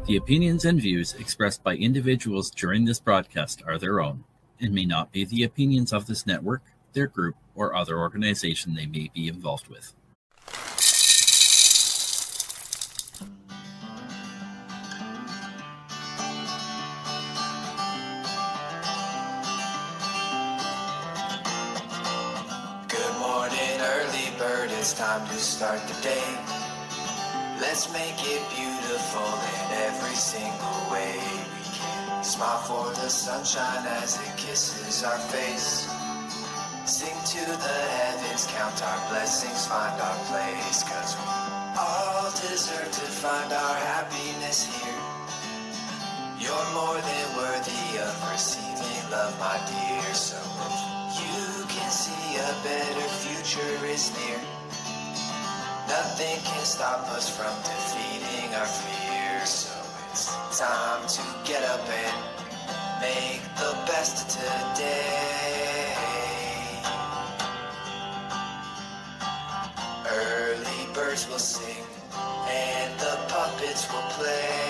The opinions and views expressed by individuals during this broadcast are their own and may not be the opinions of this network, their group, or other organization they may be involved with. Good morning, early bird, it's time to start the day. Let's make it beautiful in every single way we can. Smile for the sunshine as it kisses our face. Sing to the heavens, count our blessings, find our place. 'Cause we all deserve to find our happiness here. You're more than worthy of receiving love, my dear. So if you can see a better future is near, nothing can stop us from defeating our fears. So it's time to get up and make the best of today. Early birds will sing and the puppets will play.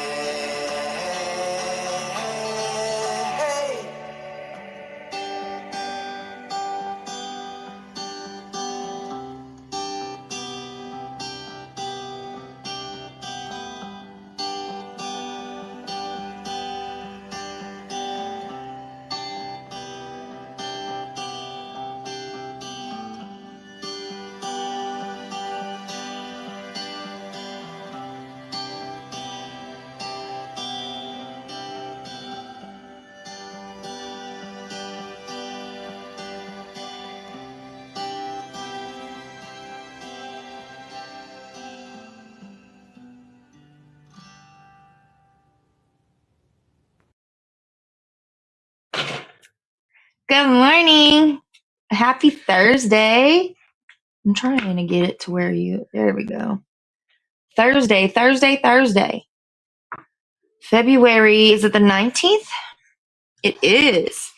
Good morning. Happy Thursday. I'm trying to get it to where there we go. Thursday. February, is it the 19th? It is.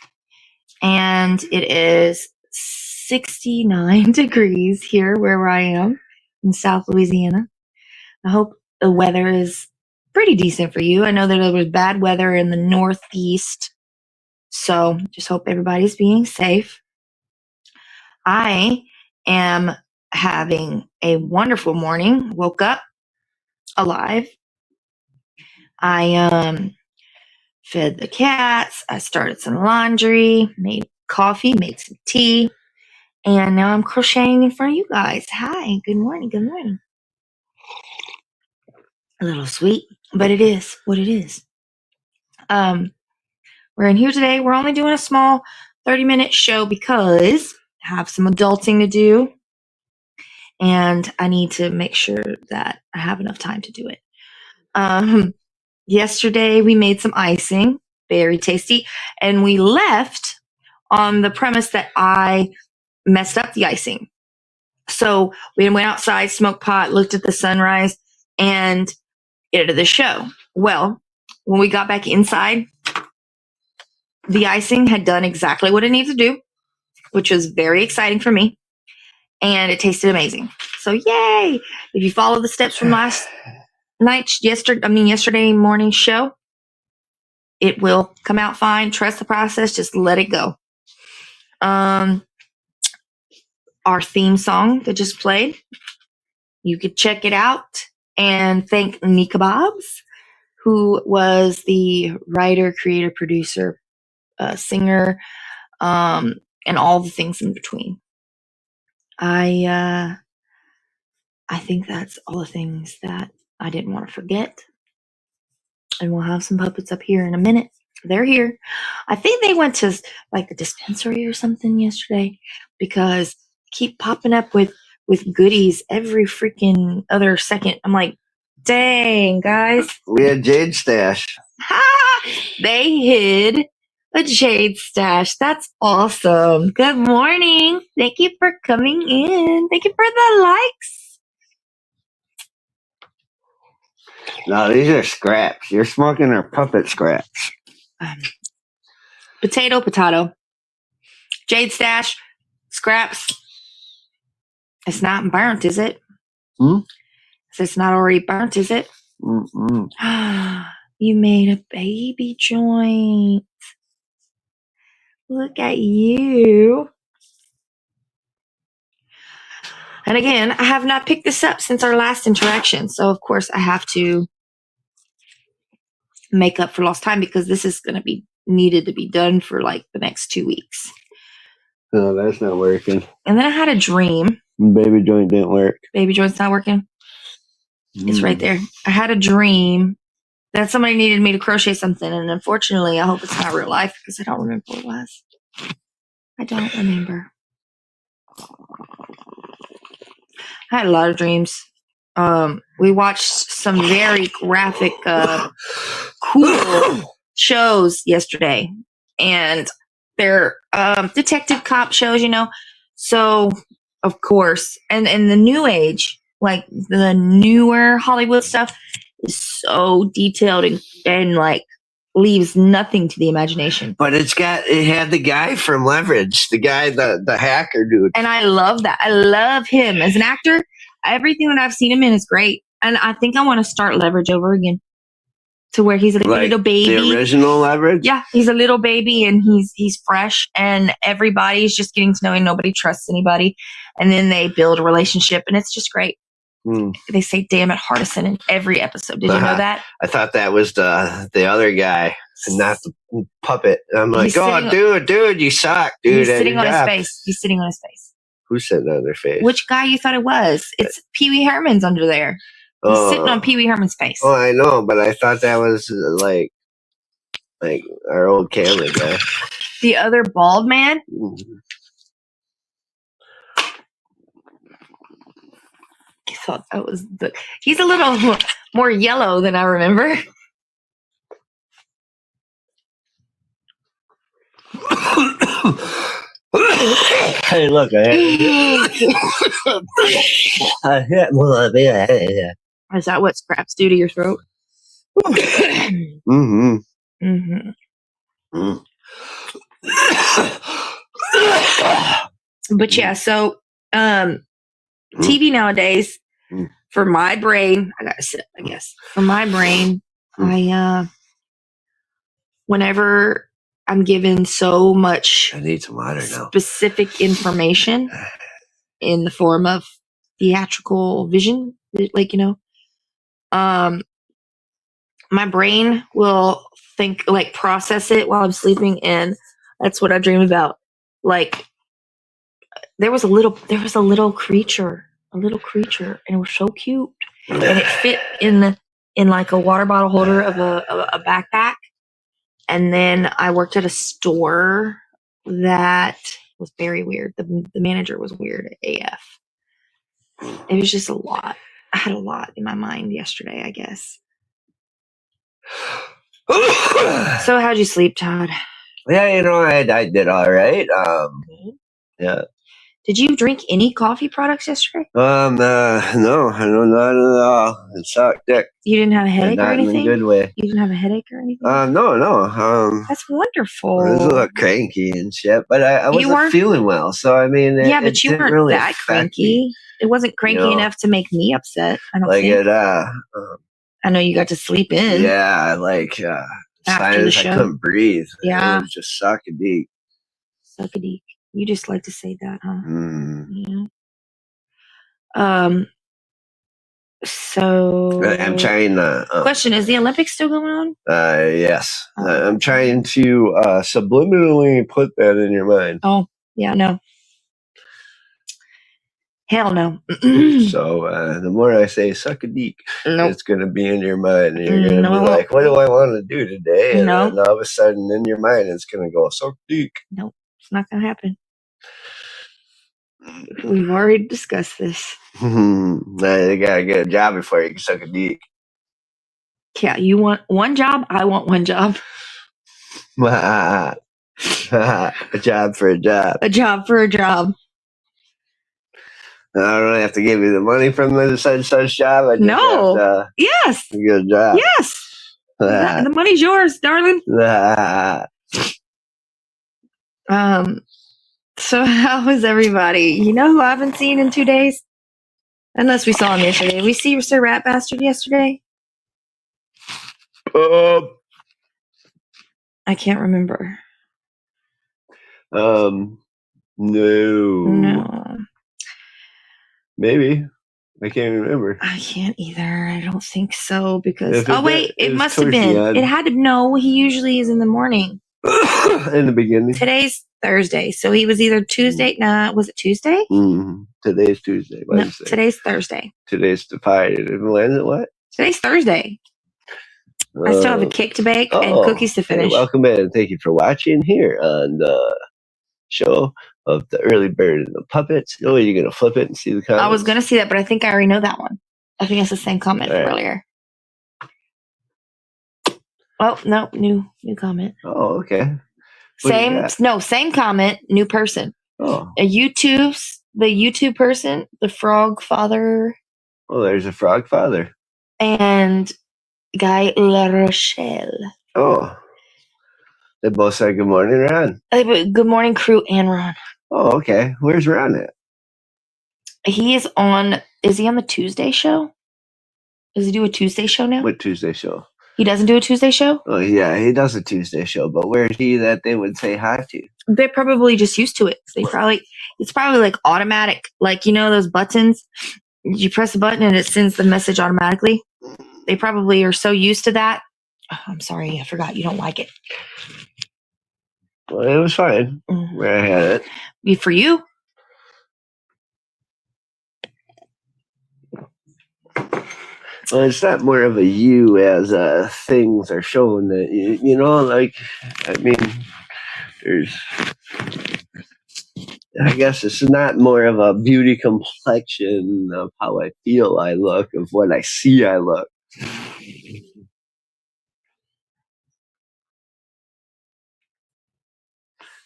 And it is 69 degrees here where I am in South Louisiana. I hope the weather is pretty decent for you. I know that there was bad weather in the Northeast. So just hope everybody's being safe. I am having a wonderful morning. Woke up alive. I fed the cats. I started some laundry, made coffee, made some tea, and now I'm crocheting in front of you guys. Hi, good morning, good morning. A little sweet, but it is what it is. We're in here today. We're only doing a small 30-minute show because I have some adulting to do, and I need to make sure that I have enough time to do it. Yesterday, we made some icing, very tasty, and we left on the premise that I messed up the icing. So we went outside, smoked pot, looked at the sunrise, and ended the show. Well, when we got back inside, the icing had done exactly what it needed to do, which was very exciting for me, and it tasted amazing. So yay! If you follow the steps from yesterday morning's show, it will come out fine. Trust the process. Just let it go. Our theme song that just played, you could check it out and thank Capbobs, who was the writer, creator, producer, singer, and all the things in between. I think that's all the things that I didn't want to forget. And we'll have some puppets up here in a minute. They're here. I think they went to like a dispensary or something yesterday because they keep popping up with goodies every freaking other second. I'm like, dang, guys. We had Jade stash. They hid a Jade stash. That's awesome. Good morning. Thank you for coming in. Thank you for the likes. No, these are scraps. You're smoking our puppet scraps. Potato. Jade stash. Scraps. It's not burnt, is it? It's not already burnt, is it? Mm-mm. You made a baby joint. Look at you. And again, I have not picked this up since our last interaction. So, of course, I have to make up for lost time because this is going to be needed to be done for like the next 2 weeks. No, that's not working. And then I had a dream. Baby joint didn't work. Baby joint's not working. It's right there. I had a dream that somebody needed me to crochet something. And unfortunately, I hope it's not real life because I don't remember what it was. I don't remember. I had a lot of dreams. We watched some very graphic, cool shows yesterday. And they're detective cop shows, you know. So, of course. And in the new age, like the newer Hollywood stuff is so detailed and like leaves nothing to the imagination. But it had the guy from Leverage, the guy, the hacker dude. And I love that. I love him as an actor. Everything that I've seen him in is great. And I think I want to start Leverage over again. To where he's a little baby. The original Leverage? Yeah, he's a little baby and he's fresh and everybody's just getting to know him. Nobody trusts anybody. And then they build a relationship and it's just great. They say damn it Hardison in every episode. Did you know that? I thought that was the other guy and not the puppet. I'm like, dude, you suck, dude. He's sitting on his face. He's sitting on his face. Who's sitting on their face? Which guy you thought it was? It's Pee Wee Herman's under there. He's sitting on Pee Wee Herman's face. Oh, I know, but I thought that was like our old camera guy. The other bald man? I thought that was he's a little more yellow than I remember. Hey, look, I hit one. Is that what scraps do to your throat? Mm-hmm. Mm-hmm. Mm. But yeah, so TV nowadays, for my brain, I gotta sit up, I guess. For my brain, whenever I'm given so much I need some water now. Specific information in the form of theatrical vision, like, you know, my brain will think, like, process it while I'm sleeping, and that's what I dream about. Like, there was a little creature, and it was so cute, and it fit in like a water bottle holder of a backpack. And then I worked at a store that was very weird. The manager was weird AF. It was just a lot. I had a lot in my mind yesterday, I guess. So how'd you sleep, Todd? Yeah, you know, I did all right. Yeah. Did you drink any coffee products yesterday? No, not at all. It sucked dick. You didn't have a headache or anything? Not in a good way. You didn't have a headache or anything? No. That's wonderful. I was a little cranky and shit, but I wasn't feeling well. So, I mean, but you weren't really that cranky. It wasn't cranky enough to make me upset. I don't think. I know you got to sleep in. Yeah, after the show. I couldn't breathe. Yeah. It was just suck-a-deek. Suck-a-deek. You just like to say that, huh? Yeah. So I'm trying to. Question: is the Olympics still going on? Yes. I'm trying to subliminally put that in your mind. Oh, yeah, no. Hell no. So the more I say suck a deek, it's going to be in your mind. And you're going to be like, what do I want to do today? And then all of a sudden in your mind, it's going to go suck a deek. Nope, it's not going to happen. We've already discussed this. You got to get a job before you can suck a deek. Yeah, you want one job? I want one job. A job for a job. A job for a job. I don't really have to give you the money from the such job. I just have to yes. Get a job. Yes. The money's yours, darling. So how is everybody? You know who I haven't seen in 2 days? Unless we saw him yesterday. We see Sir Rat Bastard yesterday? I can't remember. No. Maybe. I can't remember. I can't either. I don't think so because it must have towards the been. end. It had to. No, he usually is in the morning. In the beginning. Today's Thursday, so he was either Tuesday. Was it Tuesday? Today's Tuesday. No, today's Thursday. Today's the pie. When is it? What? Today's Thursday. I still have a cake to bake and cookies to finish. Hey, welcome in. Thank you for watching here on the show of the Early Bird and the Puppets. Oh, you're going to flip it and see the comments? I was going to see that, but I think I already know that one. I think it's the same comment from earlier. Oh, no, new comment. Oh, okay. Same comment, new person. Oh. The YouTube person, the Frog Father. Oh, there's a Frog Father. And Guy La Rochelle. Oh. They both said good morning, Ron. Good morning, crew and Ron. Oh, okay. Where's Ron at? He is on. Is he on the Tuesday show? Does he do a Tuesday show now? What Tuesday show? He doesn't do a Tuesday show? Oh, yeah, he does a Tuesday show, but where's he that they would say hi to? They're probably just used to it. It's probably like automatic. Like, you know, those buttons, you press a button and it sends the message automatically. They probably are so used to that. Oh, I'm sorry, I forgot you don't like it. Well, it was fine where I had it. For you? Well, it's not more of a you as things are shown that, you know, like, I mean, I guess it's not more of a beauty complexion of how I feel I look, of what I see I look.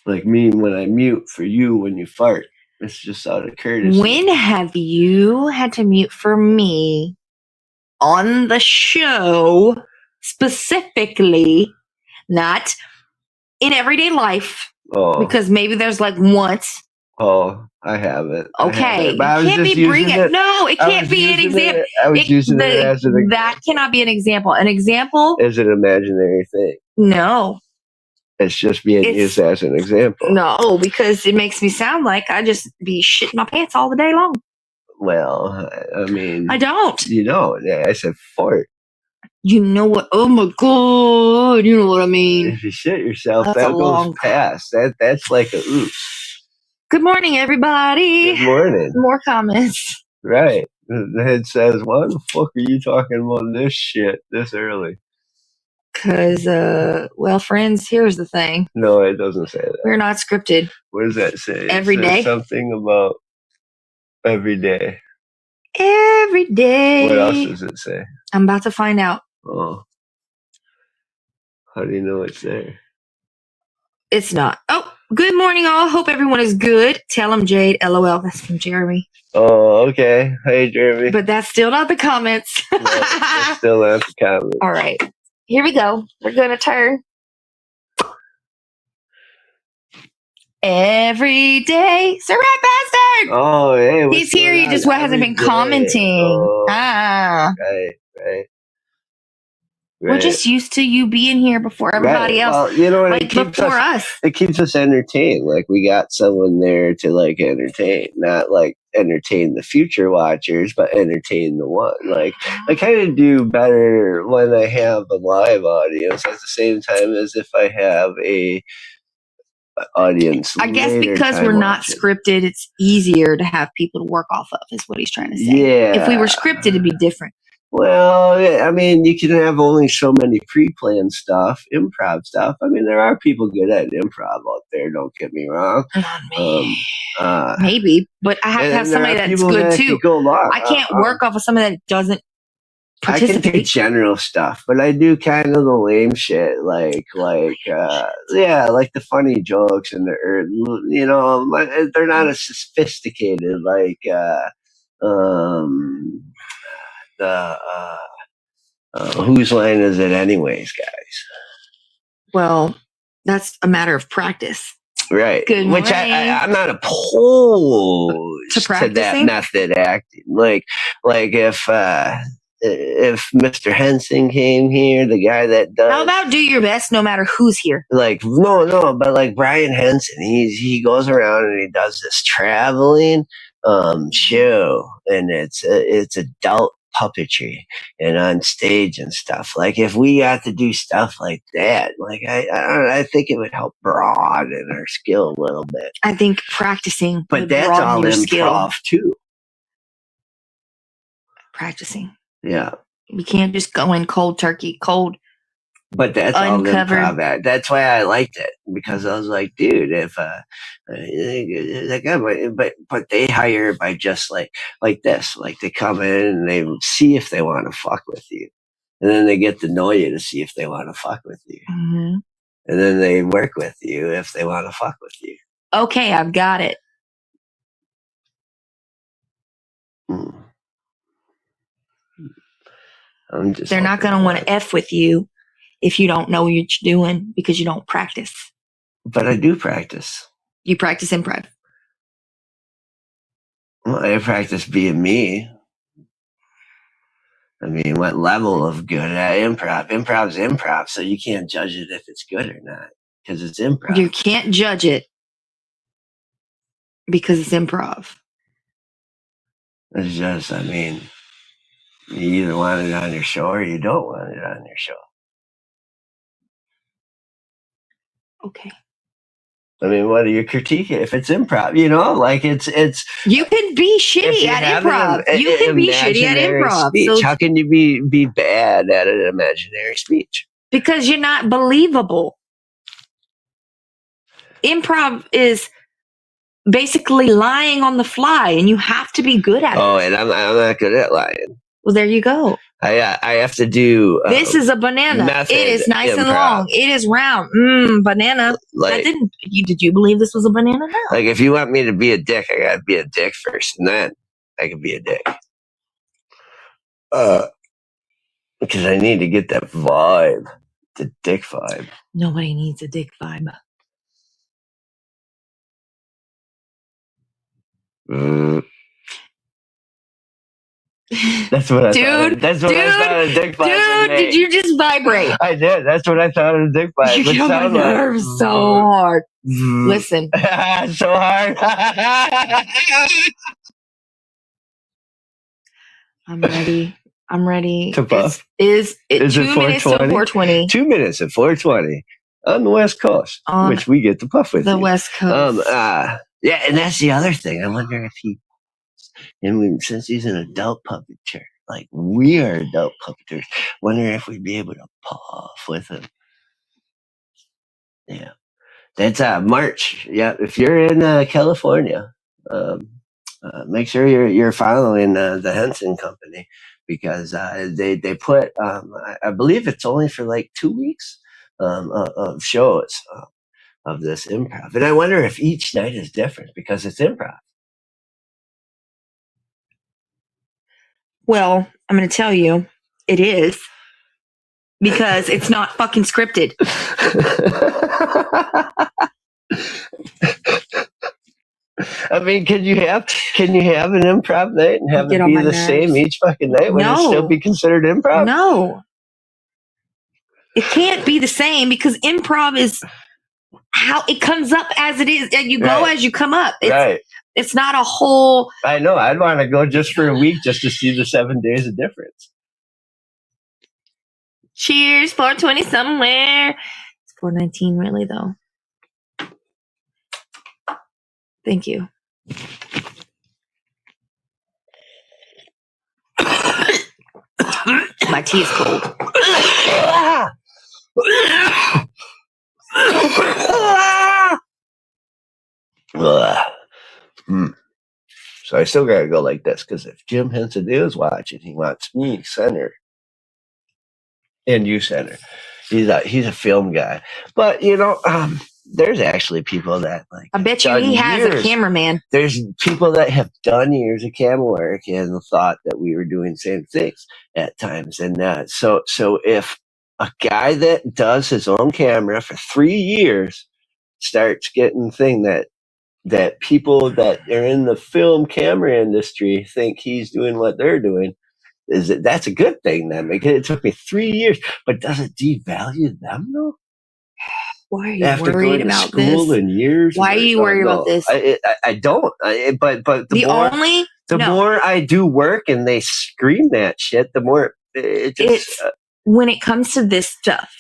Like me when I mute for you when you fart. It's just out of courtesy. When have you had to mute for me on the show specifically, not in everyday life? Oh. Because maybe there's like once. Oh, I have it. Okay. It can't be bringing it. No, it can't be an example. I was using it as an example. That cannot be an example. An example is an imaginary thing. No. It's just being used as an example. No, because it makes me sound like I just be shitting my pants all the day long. Well, I mean, I don't. You don't. Yeah, I said fart. You know what? Oh my God! You know what I mean. If you shit yourself, that goes past. That's like a oops. Good morning, everybody. Good morning. More comments. Right. The head says, "Why the fuck are you talking about this shit this early?" Because, well, friends, here's the thing. No, it doesn't say that. We're not scripted. What does that say? Every day? Something about every day. Every day. What else does it say? I'm about to find out. Oh. How do you know it's there? It's not. Oh, good morning, all. Hope everyone is good. Tell them, Jade. LOL. That's from Jeremy. Oh, okay. Hey, Jeremy. But that's still not the comments. No, that's still not the comments. All right. Here we go. We're going to turn. Every day. Sir Rat Bastard! Oh, hey. He's here. He just hasn't been commenting. Oh, Right. We're just used to you being here before everybody else. Well, you know what? Like before us. It keeps us entertained. Like we got someone there to like entertain, not like entertain the future watchers, but entertain the one. Like I kind of do better when I have a live audience at the same time as if I have a audience. I guess because we're not scripted, it's easier to have people to work off of, is what he's trying to say. Yeah. If we were scripted, it'd be different. Well, I mean, you can have only so many pre-planned stuff, improv stuff. I mean, there are people good at improv out there, don't get me wrong. Not me. Maybe, but I have to have somebody that's good too. I can't work off of somebody that doesn't participate. I can do general stuff, but I do kind of the lame shit, like the funny jokes and they're not as sophisticated, like whose line is it anyways, guys? Well, that's a matter of practice. Right. Good morning. Which I'm not opposed to that method acting. Like if if Mr. Henson came here, the guy that does. How about do your best no matter who's here? Like, no, but like Brian Henson, he goes around and he does this traveling show, and it's adult puppetry and on stage and stuff. Like, if we got to do stuff like that, like I think it would help broaden our skill a little bit. I think practicing, but that's all improv too. Practicing. Yeah. You can't just go in cold turkey, cold. But that's uncovered. All improv. That's why I liked it, because I was like, dude, if but they hire by just like this, like they come in and they see if they want to fuck with you, and then they get to know you to see if they want to fuck with you, mm-hmm. and then they work with you if they want to fuck with you. Okay, I've got it. They're not going to want to F with you if you don't know what you're doing, because you don't practice. But I do practice. You practice improv? Well, I practice being me. I mean, what level of good at improv? Improv's improv, so you can't judge it if it's good or not, because it's improv. You can't judge it because it's improv. It's just, I mean, you either want it on your show or you don't want it on your show. Okay. I mean, what do you critique it if it's improv? You know, like it's. You can be shitty at improv. You can be shitty at improv. So how can you be bad at an imaginary speech? Because you're not believable. Improv is basically lying on the fly, and you have to be good at it. Oh, and I'm not good at lying. Well, there you go. I have to do. This is a banana. It is nice improv. And long. It is round. Banana. Like, did you believe this was a banana? No. Like, if you want me to be a dick, I gotta be a dick first, and then I can be a dick. Because I need to get that vibe, the dick vibe. Nobody needs a dick vibe. That's what I thought. That's what I thought a dick vibe. Dude, did you just vibrate? I did. That's what I thought of a dick vibe. You get on my nerves so hard. Listen. So hard. I'm ready. To buff. Is it 2 minutes to 4:20? 2 minutes at 4:20 on the West Coast, which we get to puff with the West Coast. Yeah, and that's the other thing. I wonder if he. And since he's an adult puppeteer, like we are adult puppeteers, wonder if we'd be able to puff with him. Yeah, that's March. Yeah, if you're in California, make sure you're following the Henson Company, because they put I believe it's only for like 2 weeks of shows of this improv, and I wonder if each night is different because it's improv. Well, I'm going to tell you, it is, because it's not fucking scripted. I mean, can you have an improv night and have it be the same each fucking night? Would it still be considered improv? No. It can't be the same, because improv is how it comes up as it is, and you go as you come up. It's not a whole. I know. I'd want to go just for a week just to see the 7 days of difference. Cheers, 420 somewhere. It's 419, really, though. Thank you. My tea is cold. So I still gotta go like this, because if Jim Henson is watching, he wants me center and you center. He's a film guy, but there's actually people that like. I bet you he has a cameraman. There's people that have done years of camera work and thought that we were doing the same things at times, and so if a guy that does his own camera for 3 years starts getting thing that people that are in the film camera industry think he's doing what they're doing, That's a good thing then. Because it took me 3 years, but does it devalue them though? Why are you After worried going to about school this? in years, Why are you worried about this? I don't. But the more I do work and they scream that shit, the more it just. When it comes to this stuff,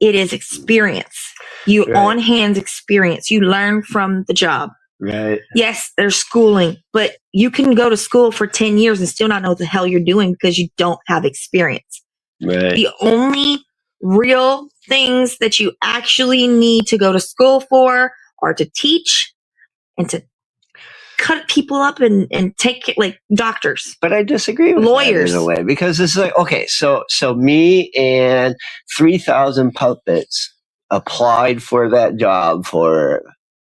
it is experience. You on hands experience. You learn from the job. Right. Yes, there's schooling, but you can go to school for 10 years and still not know what the hell you're doing because you don't have experience. Right. The only real things that you actually need to go to school for are to teach and to cut people up and take it like doctors. But I disagree with lawyers that in a way, because it's like, okay, so me and 3,000 puppets applied for that job for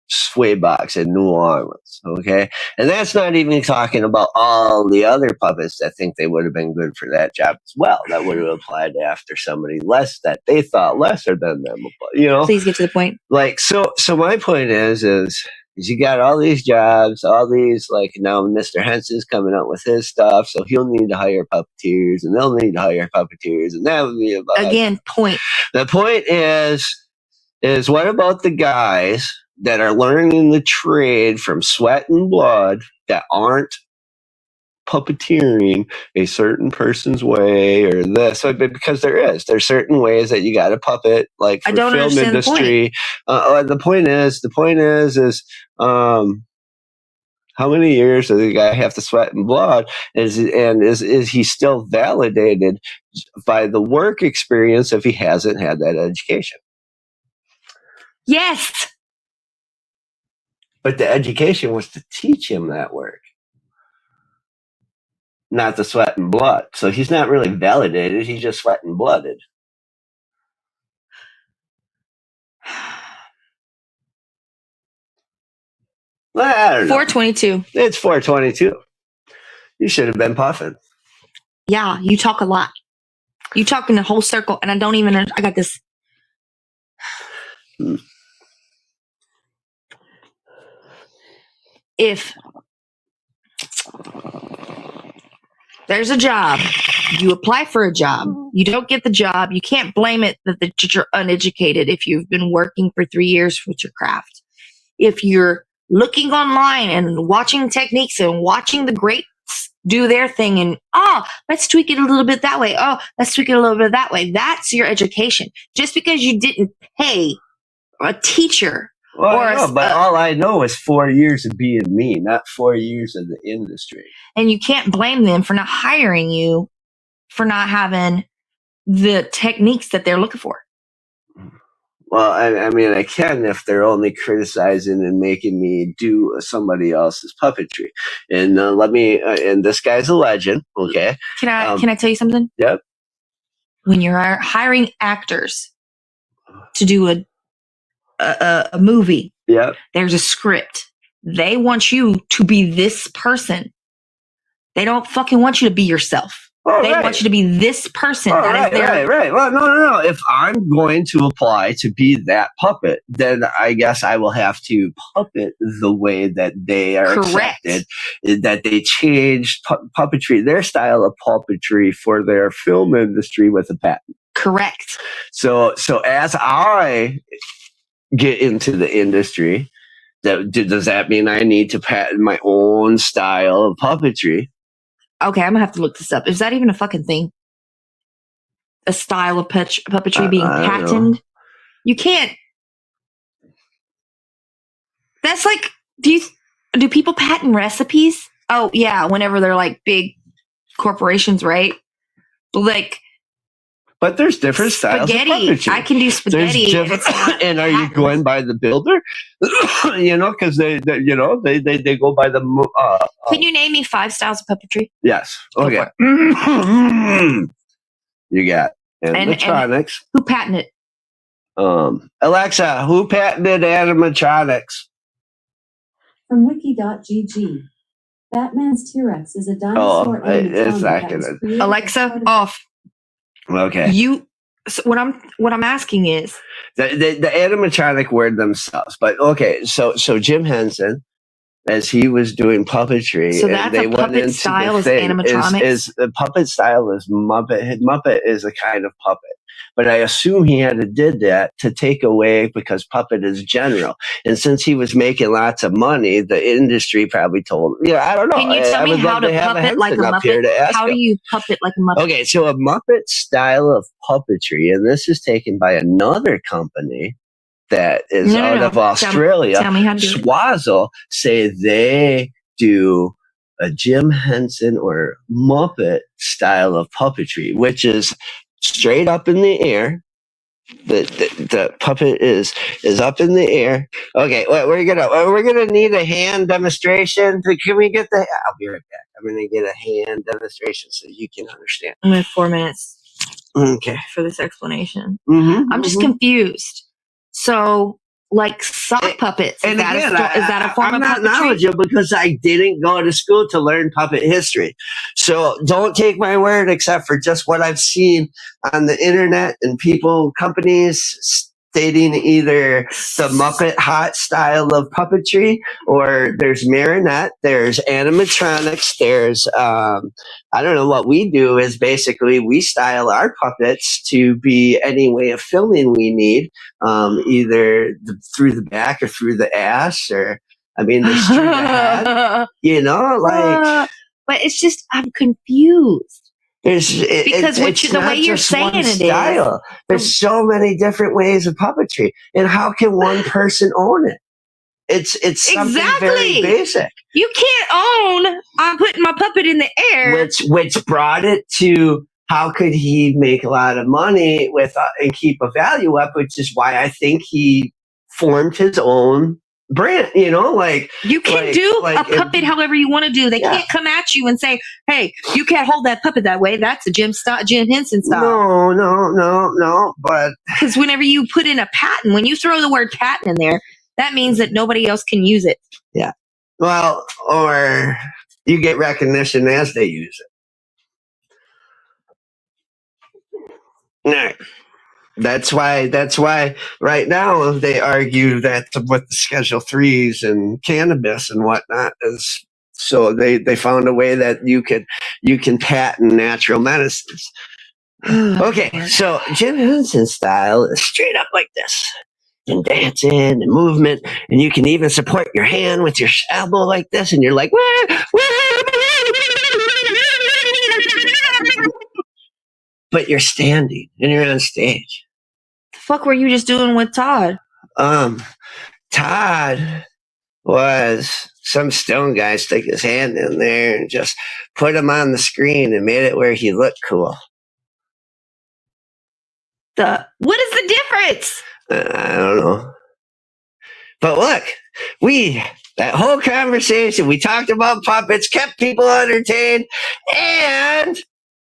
Swaybox in New Orleans, okay? And that's not even talking about all the other puppets that think they would have been good for that job as well, that would have applied after somebody less that they thought lesser than them, you know? Please get to the point. Like, so my point is you got all these jobs, all these, like, now Mr. Henson's coming out with his stuff, so he'll need to hire puppeteers, and they'll need to hire puppeteers, and that would be about again, point. The point is what about the guys that are learning the trade from sweat and blood that aren't puppeteering a certain person's way or this? Because there's certain ways that you got to puppet, like for film industry. The point is how many years does the guy have to sweat and blood? Is he still validated by the work experience if he hasn't had that education? Yes. But the education was to teach him that work, not the sweat and blood. So he's not really validated. He's just sweat and blooded. Well, I don't know. 422. It's 422. You should have been puffing. Yeah, you talk a lot. You talk in the whole circle, and I don't even. I got this. If there's a job, you apply for a job, you don't get the job, you can't blame it that you're uneducated if you've been working for 3 years with your craft. If you're looking online and watching techniques and watching the greats do their thing and, let's tweak it a little bit that way. Let's tweak it a little bit that way. That's your education. Just because you didn't pay a teacher. Well, but all I know is 4 years of being me, not 4 years of the industry. And you can't blame them for not hiring you, for not having the techniques that they're looking for. Well, I mean, I can if they're only criticizing and making me do somebody else's puppetry. And and this guy's a legend, okay? Can I tell you something? Yep. When you're hiring actors to do a movie, there's a script. They want you to be this person. They don't fucking want you to be yourself. They want you to be this person. Right. Well, no. If I'm going to apply to be that puppet, then I guess I will have to puppet the way that they are accepted, that they changed puppetry, their style of puppetry for their film industry with a patent. Correct. So as I get into the industry, does that mean I need to patent my own style of puppetry? Okay, I'm gonna have to look this up. Is that even a fucking thing? A style of puppetry being patented? You can't. That's like, do people patent recipes? Oh yeah, whenever they're like big corporations, right? Like. But there's different styles of puppetry. I can do spaghetti. And are you going by the builder? Because they go by the. Can you name me 5 styles of puppetry? Yes. Okay. You got animatronics. And who patented it? Alexa, who patented animatronics? From wiki.gg. Batman's T-Rex is a dinosaur animatronic. Alexa, off. Okay. So what I'm asking is the animatronic word themselves, but okay. So Jim Henson as he was doing puppetry. So that's they a went puppet into style the is thing. animatronics? Is the puppet style is Muppet. Muppet is a kind of puppet. But I assume he did that to take away, because puppet is general. And since he was making lots of money, the industry probably told him, I don't know. Can you tell me how to puppet like a Muppet? How do you puppet like a Muppet? Okay, so a Muppet style of puppetry, and this is taken by another company that is out of Australia. Tell me how to do it. Swazzle say they do a Jim Henson or Muppet style of puppetry, which is straight up in the air. The puppet is up in the air. Okay, we're gonna need a hand demonstration. Can we get the? I'll be right back. I'm gonna get a hand demonstration so you can understand. I'm gonna have 4 minutes. Okay. For this explanation, I'm just confused. So, like sock puppets, is that a form of puppetry? I'm not knowledgeable because I didn't go to school to learn puppet history. So don't take my word except for just what I've seen on the internet and companies stating either the Muppet hot style of puppetry, or there's marionette, there's animatronics, there's I don't know. What we do is basically we style our puppets to be any way of filming we need, either through the back or through the ass, or there's through the head. But it's just I'm confused. Because the way you're saying it style. There's so many different ways of puppetry, and how can one person own it? It's something very basic. You can't own. I'm putting my puppet in the air, which brought it to how could he make a lot of money with and keep a value up, which is why I think he formed his own brand. You can do a puppet however you want to do. They can't come at you and say, "Hey, you can't hold that puppet that way. That's a Jim Henson style." No. But because whenever you put in a patent, when you throw the word patent in there, that means that nobody else can use it. Yeah. Well, or you get recognition as they use it. All right. That's why right now they argue that with the Schedule 3s and cannabis and whatnot is so they found a way that you can patent natural medicines. Okay, so Jim Henson style is straight up like this. And dancing and movement, and you can even support your hand with your elbow like this, and you're like, but you're standing and you're on stage. The fuck were you just doing with Todd? Todd was some stone guy stick his hand in there and just put him on the screen and made it where he looked cool. What is the difference? I don't know. But look, that whole conversation, we talked about puppets, kept people entertained, and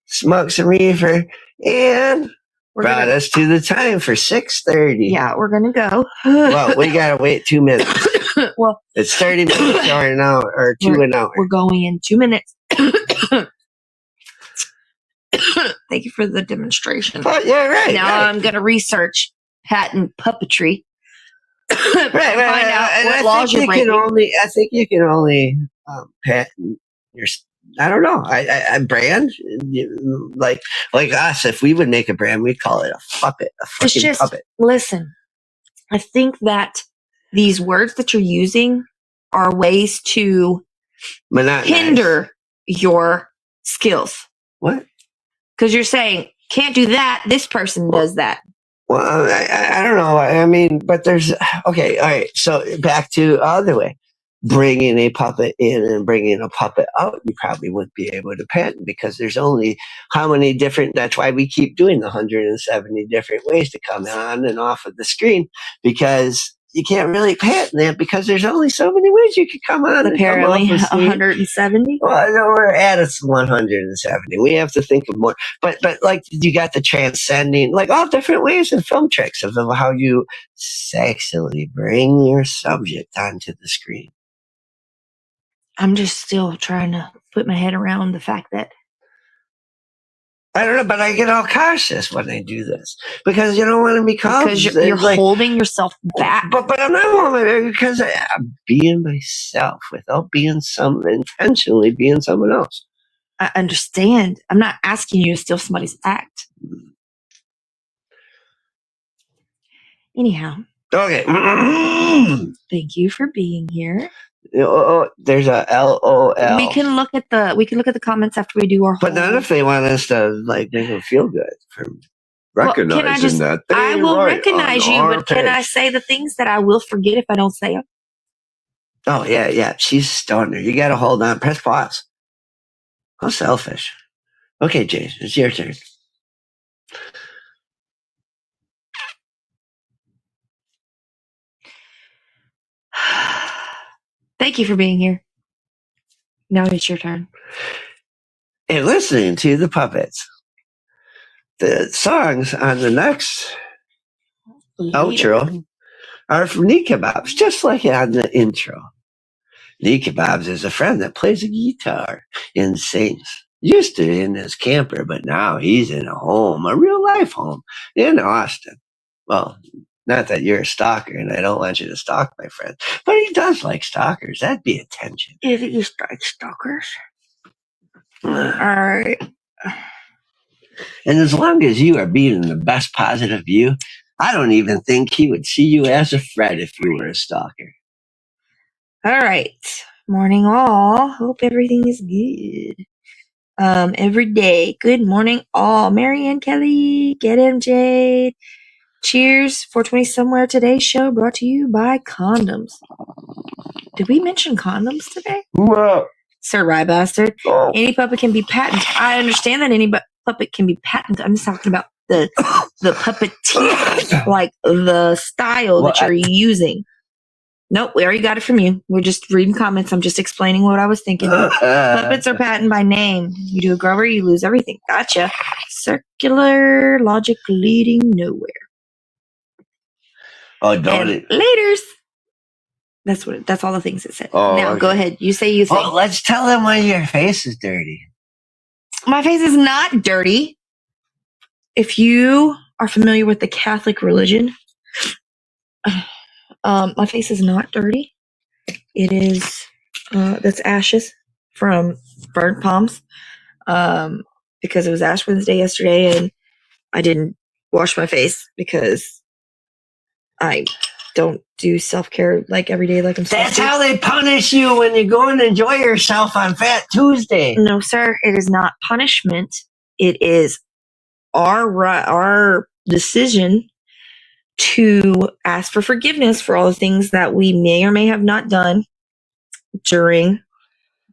smoked some reefer, and brought us to the time for 6:30. Yeah, we're going to go. Well, we got to wait 2 minutes. Well, it's 30 minutes or an hour, or an hour. We're going in 2 minutes. Thank you for the demonstration. Oh, yeah, right. Now I'm going to research patent puppetry. Right. Find out what laws you're breaking. I think you can only patent your. I don't know. I brand like us. If we would make a brand, we'd call it a puppet. A fucking puppet. Listen, I think that these words that you're using are ways to hinder your skills. What? Because you're saying, can't do that. This person does that. Well, I don't know. But there's... Okay, all right. So back to the other way. Bringing a puppet in and bringing a puppet out, you probably wouldn't be able to patent because there's only how many different... That's why we keep doing the 170 different ways to come on and off of the screen, because you can't really patent that because there's only so many ways you can come on. Apparently, 170. Well, no, we're at 170. We have to think of more. But like you got the transcending, like all different ways and film tricks of how you sexually bring your subject onto the screen. I'm just still trying to put my head around the fact that I don't know, but I get all cautious when I do this because you don't want to be called. Because you're like, holding yourself back. But I'm not holding it because I'm being myself without being intentionally being someone else. I understand. I'm not asking you to steal somebody's act. Anyhow. Okay. Thank you for being here. There's a LOL. We can look at the comments after we do our. But not if they want us to like make them feel good for recognizing that. I will recognize you, but can I say the things that I will forget if I don't say them? Oh yeah. She's stoned her. You got to hold on. Press pause. How selfish. Okay, Jace, it's your turn. Thank you for being here. Now it's your turn. And listening to the puppets. The songs on the next outro are from TheEarlyBird, just like on the intro. TheEarlyBird is a friend that plays a guitar and sings. Used to in his camper, but now he's in a home, a real life home in Austin. Well, not that you're a stalker, and I don't want you to stalk my friend, but he does like stalkers. That'd be attention. If you like stalkers. All right. And as long as you are being the best positive you, I don't even think he would see you as a threat if you were a stalker. All right. Morning all. Hope everything is good. Every day. Good morning all. Marianne Kelly. Get him, Jade. Cheers. 420 Somewhere Today's show brought to you by condoms. Did we mention condoms today? Well, Sir Rye Bastard. Oh. Any puppet can be patent. I understand that any puppet can be patent. I'm just talking about the puppeteer, like the style that you're using. Nope, we already got it from you. We're just reading comments. I'm just explaining what I was thinking. Puppets are patent by name. You do a grover, you lose everything. Gotcha. Circular logic leading nowhere. Oh, don't it? Laters. That's all the things it said. Oh, now, okay. Go ahead. You say you think. Oh, let's tell them why your face is dirty. My face is not dirty. If you are familiar with the Catholic religion, my face is not dirty. It is, that's ashes from burnt palms, because it was Ash Wednesday yesterday, and I didn't wash my face because I don't do self-care like every day like I'm supposed to. That's how they punish you when you go and enjoy yourself on Fat Tuesday. No, sir. It is not punishment. It is our decision to ask for forgiveness for all the things that we may or may have not done during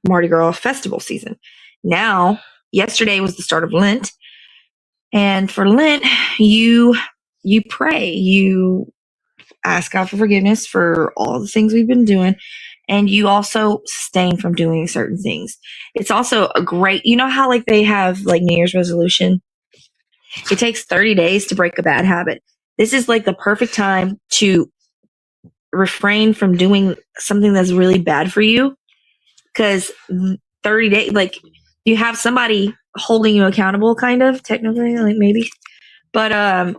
Mardi Gras festival season. Now, yesterday was the start of Lent. And for Lent, you pray. You ask God for forgiveness for all the things we've been doing, and you also abstain from doing certain things. It's also a great, you know how like they have like New Year's resolution? It takes 30 days to break a bad habit. This is like the perfect time to refrain from doing something that's really bad for you, because 30 days, like you have somebody holding you accountable, kind of, technically, like maybe, but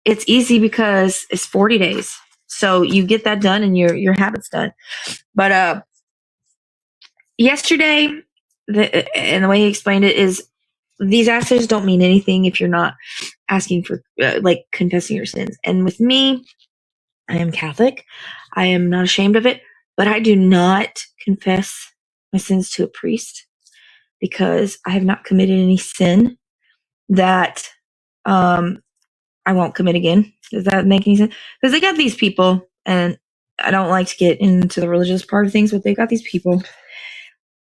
it's easy because it's 40 days. So you get that done and your habit's done. But yesterday, and the way he explained it is these ashes don't mean anything if you're not asking for, like, confessing your sins. And with me, I am Catholic. I am not ashamed of it, but I do not confess my sins to a priest because I have not committed any sin that I won't commit again. Does that make any sense? Because they got these people, and I don't like to get into the religious part of things, but they got these people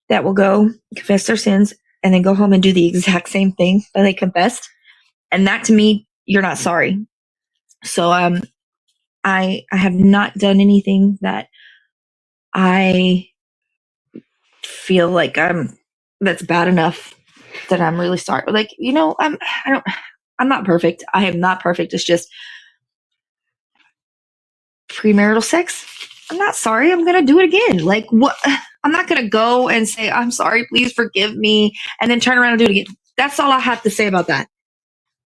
that will go confess their sins and then go home and do the exact same thing that they confessed. And that, to me, you're not sorry. So I have not done anything that I feel like that's bad enough that I'm really sorry. Like, you know, I'm not perfect. I am not perfect. It's just premarital sex. I'm not sorry. I'm going to do it again. Like, what? I'm not going to go and say, I'm sorry, please forgive me, and then turn around and do it again. That's all I have to say about that.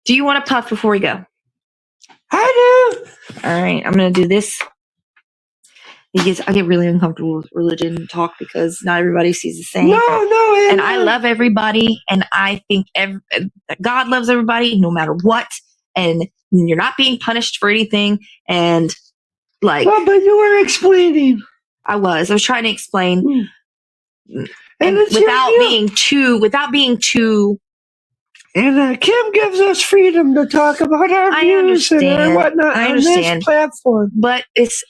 Do you want to puff before we go? I do. All right, I'm going to do this. Because I get really uncomfortable with religion talk because not everybody sees the same. No. And I love everybody. And I think God loves everybody no matter what. And you're not being punished for anything. And like. Well, but you were explaining. I was trying to explain. And without being too. And Kim gives us freedom to talk about our views and whatnot on this platform. But it's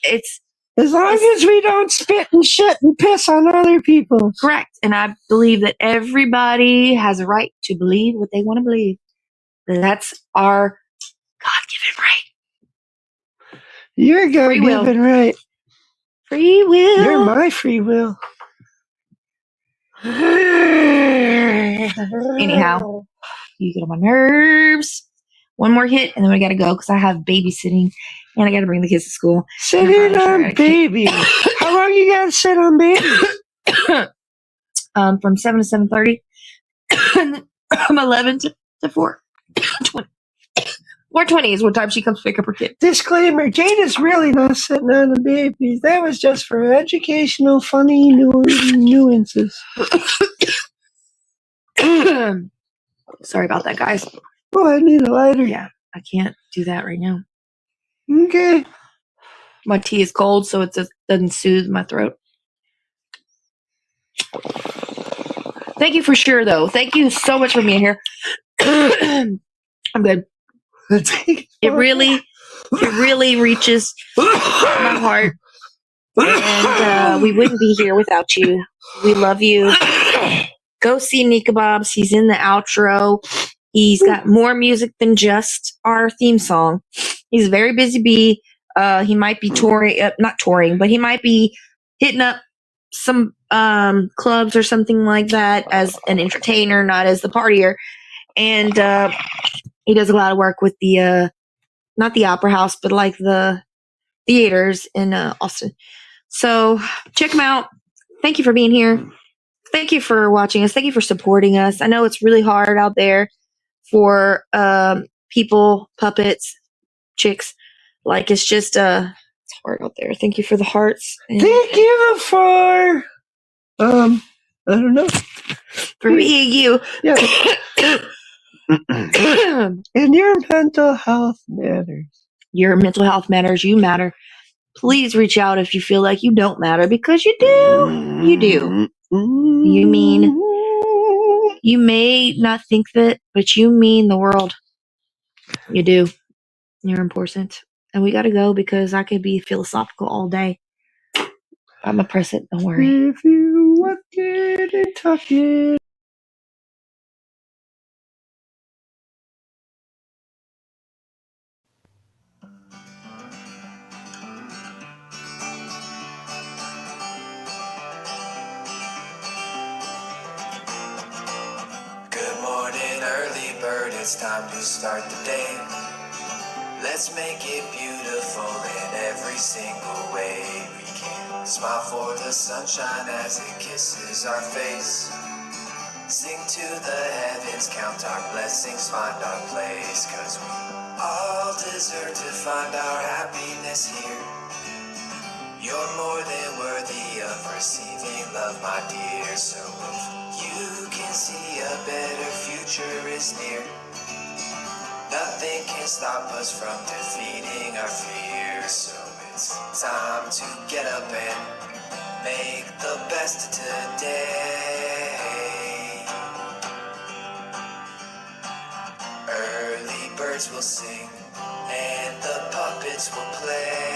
as long as we don't spit and shit and piss on other people. Correct. And I believe that everybody has a right to believe what they want to believe. That's our God-given right. Your God-given right. Free will. You're my free will. Anyhow, you get on my nerves. One more hit, and then we got to go because I have babysitting, and I got to bring the kids to school. Sitting on baby. How long you got to sit on baby? From 7 to 7:30. From 11 to 4. 4:20 is what time she comes to pick up her kid. Disclaimer, Jane is really not sitting on the babies. That was just for educational, funny nuances. Sorry about that, guys. Oh, I need a lighter. Yeah, I can't do that right now. Okay. My tea is cold, so it just doesn't soothe my throat. Thank you for sure, though. Thank you so much for being here. I'm good. It really reaches my heart. And we wouldn't be here without you. We love you. Go see TheEarlyBird. He's in the outro. He's got more music than just our theme song. He's a very busy bee. He might be touring, not touring, but he might be hitting up some clubs or something like that as an entertainer, not as the partier. And he does a lot of work with the, not the Opera House, but like the theaters in Austin. So check him out. Thank you for being here. Thank you for watching us. Thank you for supporting us. I know it's really hard out there for people, puppets, chicks. Like it's just it's hard out there. Thank you for the hearts. Thank you for I don't know. For being you. Yeah. And your mental health matters. Your mental health matters. You matter. Please reach out if you feel like you don't matter, because you do. You do. You may not think that, but you mean the world. You do. You're important. And we got to go because I could be philosophical all day. I'm going to press it. Don't worry. If you walk it and talk it. Good morning, early bird. It's time to start the day. Let's make it beautiful in every single way we can. Smile for the sunshine as it kisses our face. Sing to the heavens, count our blessings, find our place. 'Cause we all deserve to find our happiness here. You're more than worthy of receiving love, my dear. So if you can see a better future is near, nothing can stop us from defeating our fears. So it's time to get up and make the best of today. Early birds will sing and the puppets will play.